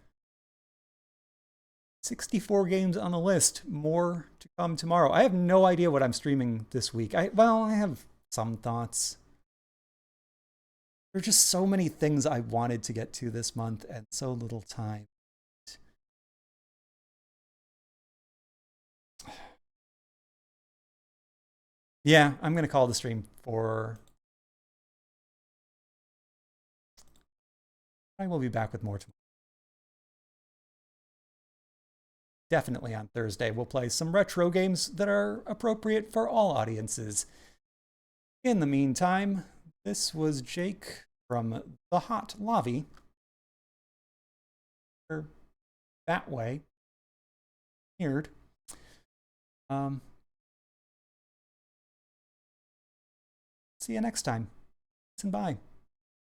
64 games on the list, more to come tomorrow. I have no idea what I'm streaming this week. I have some thoughts. There are just so many things I wanted to get to this month and so little time. Yeah, I'm going to call the stream for... I will be back with more tomorrow. Definitely on Thursday, we'll play some retro games that are appropriate for all audiences. In the meantime, this was Jake from the Hot Lobby. Or that way. Weird. See you next time. And bye.